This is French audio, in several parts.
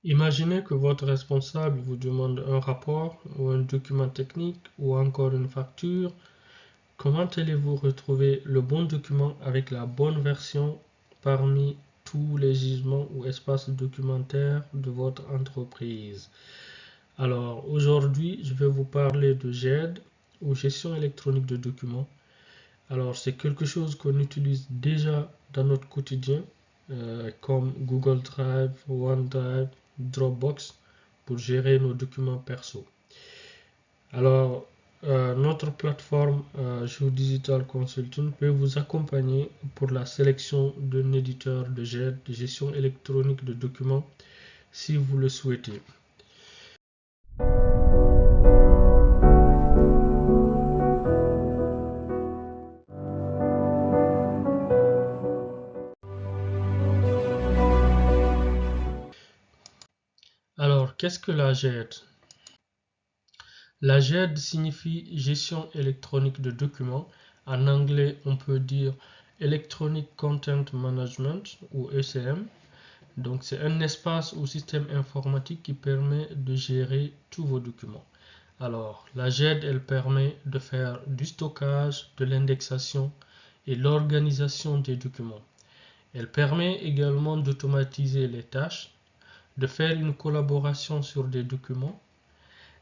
Imaginez que votre responsable vous demande un rapport ou un document technique ou encore une facture. Comment allez-vous retrouver le bon document avec la bonne version parmi tous les gisements ou espaces documentaires de votre entreprise? Alors aujourd'hui, je vais vous parler de GED ou gestion électronique de documents. Alors c'est quelque chose qu'on utilise déjà dans notre quotidien comme Google Drive, OneDrive, Dropbox pour gérer nos documents perso. Alors, notre plateforme Digital Consulting peut vous accompagner pour la sélection d'un éditeur de GED, de gestion électronique de documents, si vous le souhaitez. Alors, qu'est-ce que la GED? La GED signifie gestion électronique de documents. En anglais, on peut dire Electronic Content Management ou ECM. Donc, c'est un espace ou système informatique qui permet de gérer tous vos documents. Alors, la GED, elle permet de faire du stockage, de l'indexation et l'organisation des documents. Elle permet également d'automatiser les tâches, de faire une collaboration sur des documents,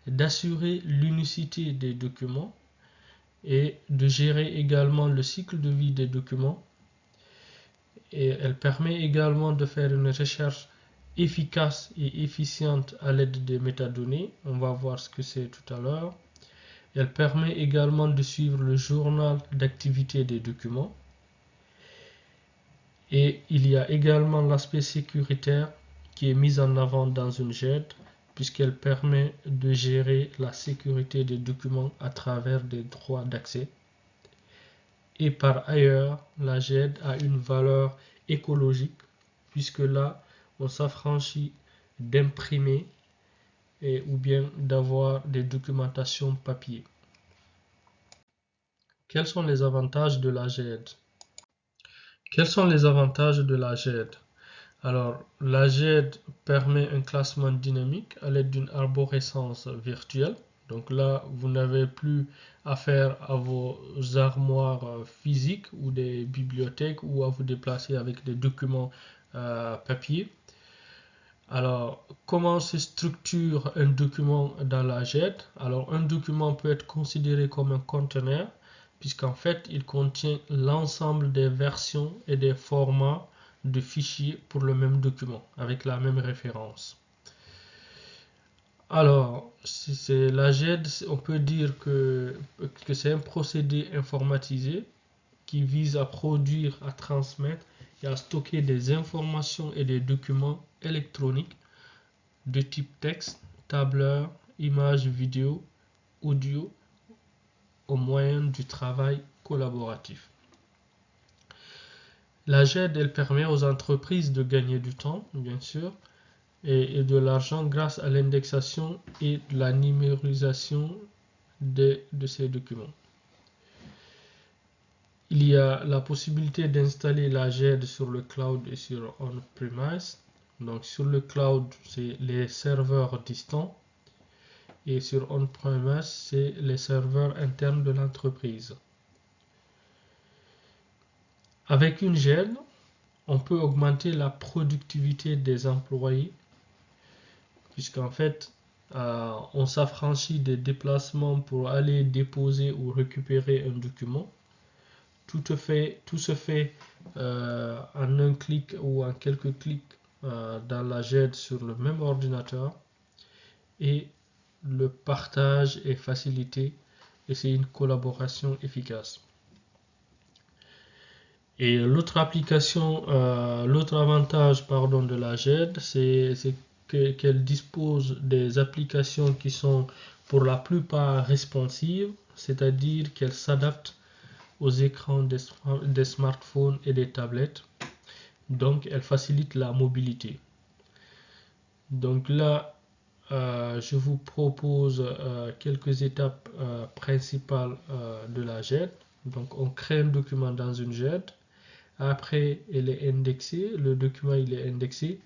d'assurer l'unicité des documents et de gérer également le cycle de vie des documents. Et elle permet également de faire une recherche efficace et efficiente à l'aide des métadonnées. On va voir ce que c'est tout à l'heure. Elle permet également de suivre le journal d'activité des documents. Et il y a également l'aspect sécuritaire qui est mis en avant dans une GED puisqu'elle permet de gérer la sécurité des documents à travers des droits d'accès. Et par ailleurs, la GED a une valeur écologique puisque là, on s'affranchit d'imprimer ou bien d'avoir des documentations papier. Quels sont les avantages de la GED? Quels sont les avantages de la GED? Alors, la GED permet un classement dynamique à l'aide d'une arborescence virtuelle. Donc là, vous n'avez plus affaire à vos armoires physiques ou des bibliothèques ou à vous déplacer avec des documents papier. Alors, comment se structure un document dans la GED? Alors, un document peut être considéré comme un conteneur, puisqu'en fait, il contient l'ensemble des versions et des formats de fichiers pour le même document, avec la même référence. Alors, si c'est la GED, on peut dire que c'est un procédé informatisé qui vise à produire, à transmettre et à stocker des informations et des documents électroniques de type texte, tableur, images, vidéo, audio au moyen du travail collaboratif. La GED, elle permet aux entreprises de gagner du temps, bien sûr, et de l'argent grâce à l'indexation et la numérisation de ces documents. Il y a la possibilité d'installer la GED sur le cloud et sur on-premise. Donc sur le cloud, c'est les serveurs distants. Et sur on-premise, c'est les serveurs internes de l'entreprise. Avec une GED, on peut augmenter la productivité des employés, puisqu'en fait, on s'affranchit des déplacements pour aller déposer ou récupérer un document. Tout se fait en un clic ou en quelques clics dans la GED sur le même ordinateur et le partage est facilité et c'est une collaboration efficace. Et l'autre avantage de la GED, c'est qu'elle dispose des applications qui sont pour la plupart responsives, c'est-à-dire qu'elles s'adaptent aux écrans des smartphones et des tablettes. Donc, elle facilite la mobilité. Donc là, je vous propose quelques étapes principales de la GED. Donc, on crée un document dans une GED. Après, elle est indexée. Le document il est indexé.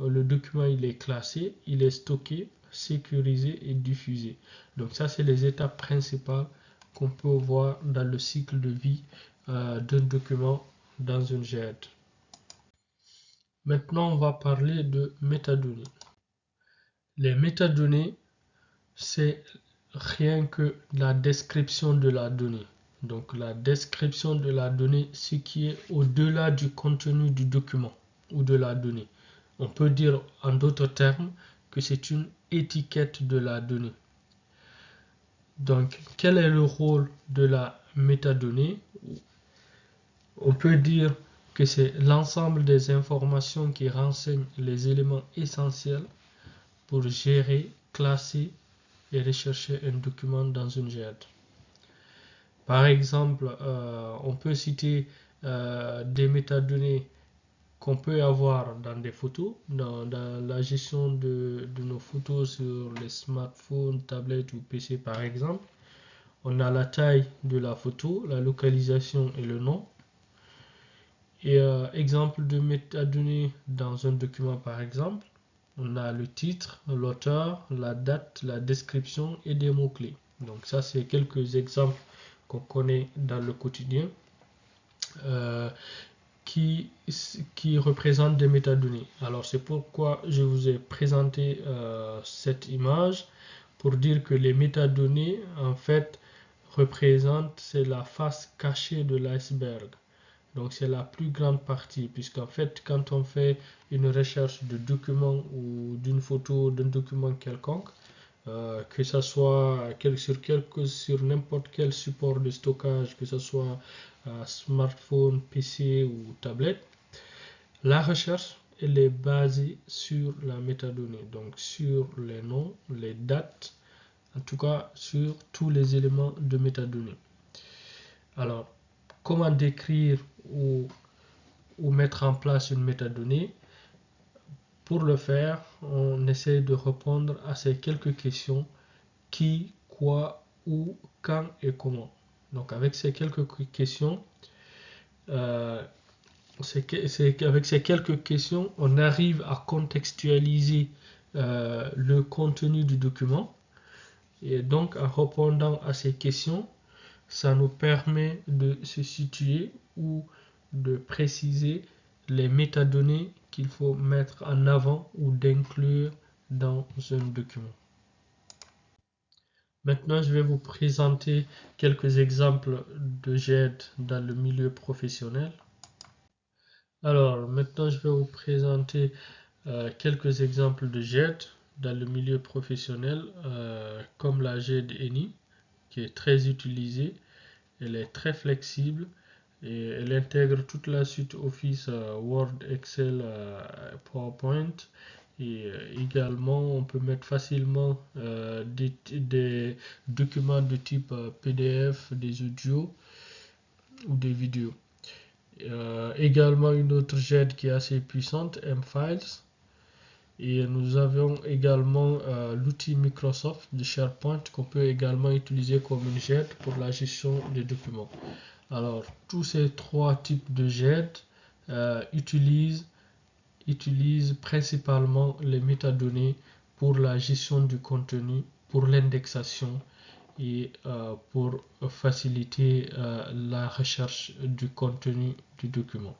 le document il est classé, il est stocké, sécurisé et diffusé. Donc ça, c'est les étapes principales qu'on peut voir dans le cycle de vie d'un document dans une GED. Maintenant, on va parler de métadonnées. Les métadonnées, c'est rien que la description de la donnée. Donc la description de la donnée, ce qui est au-delà du contenu du document ou de la donnée. On peut dire en d'autres termes que c'est une étiquette de la donnée. Donc quel est le rôle de la métadonnée? On peut dire que c'est l'ensemble des informations qui renseignent les éléments essentiels pour gérer, classer et rechercher un document dans une GED. Par exemple, on peut citer des métadonnées qu'on peut avoir dans des photos, dans la gestion de nos photos sur les smartphones, tablettes ou PC par exemple. On a la taille de la photo, la localisation et le nom. Et exemple de métadonnées dans un document par exemple, on a le titre, l'auteur, la date, la description et des mots-clés. Donc ça, c'est quelques exemples qu'on connaît dans le quotidien qui représentent des métadonnées. Alors c'est pourquoi je vous ai présenté cette image pour dire que les métadonnées, en fait, représentent, c'est la face cachée de l'iceberg. Donc c'est la plus grande partie, puisqu'en fait, quand on fait une recherche de documents ou d'une photo d'un document quelconque, que ce soit sur n'importe quel support de stockage, que ce soit smartphone, PC ou tablette, la recherche elle est basée sur la métadonnée, donc sur les noms, les dates, en tout cas sur tous les éléments de métadonnées. Alors, comment décrire ou mettre en place une métadonnée? Pour le faire, on essaie de répondre à ces quelques questions: qui, quoi, où, quand et comment. Donc avec ces quelques questions, avec ces quelques questions, on arrive à contextualiser le contenu du document. Et donc en répondant à ces questions, ça nous permet de se situer ou de préciser les métadonnées qu'il faut mettre en avant ou d'inclure dans un document. Maintenant, je vais vous présenter quelques exemples de GED dans le milieu professionnel. Alors, maintenant, je vais vous présenter quelques exemples de GED dans le milieu professionnel, comme la GED ENI, qui est très utilisée. Elle est très flexible et elle intègre toute la suite Office, Word, Excel, PowerPoint. Et également, on peut mettre facilement des documents de type PDF, des audios ou des vidéos. Également, une autre GED qui est assez puissante, M-Files. Et nous avons également l'outil Microsoft de SharePoint qu'on peut également utiliser comme une GED pour la gestion des documents. Alors, tous ces trois types de GED utilisent principalement les métadonnées pour la gestion du contenu, pour l'indexation et pour faciliter la recherche du contenu du document.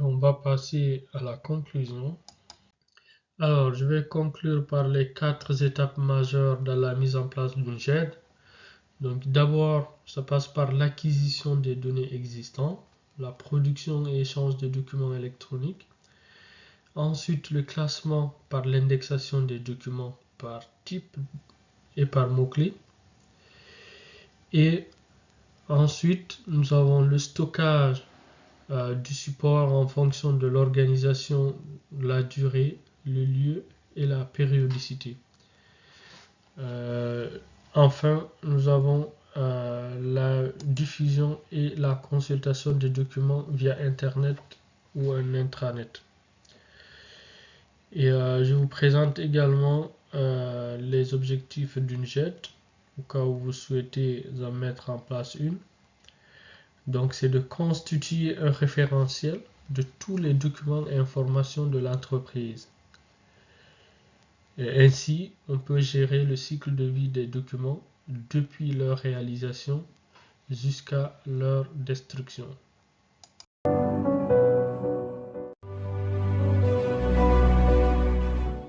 On va passer à la conclusion. Alors, je vais conclure par les 4 étapes majeures dans la mise en place d'une GED. Donc, d'abord, ça passe par l'acquisition des données existantes, la production et échange des documents électroniques. Ensuite, le classement par l'indexation des documents par type et par mots-clés. Et ensuite, nous avons le stockage du support en fonction de l'organisation, la durée, le lieu et la périodicité. Enfin, nous avons la diffusion et la consultation des documents via Internet ou un intranet. Et je vous présente également les objectifs d'une GED, au cas où vous souhaitez en mettre en place une. Donc, c'est de constituer un référentiel de tous les documents et informations de l'entreprise. Et ainsi, on peut gérer le cycle de vie des documents depuis leur réalisation jusqu'à leur destruction.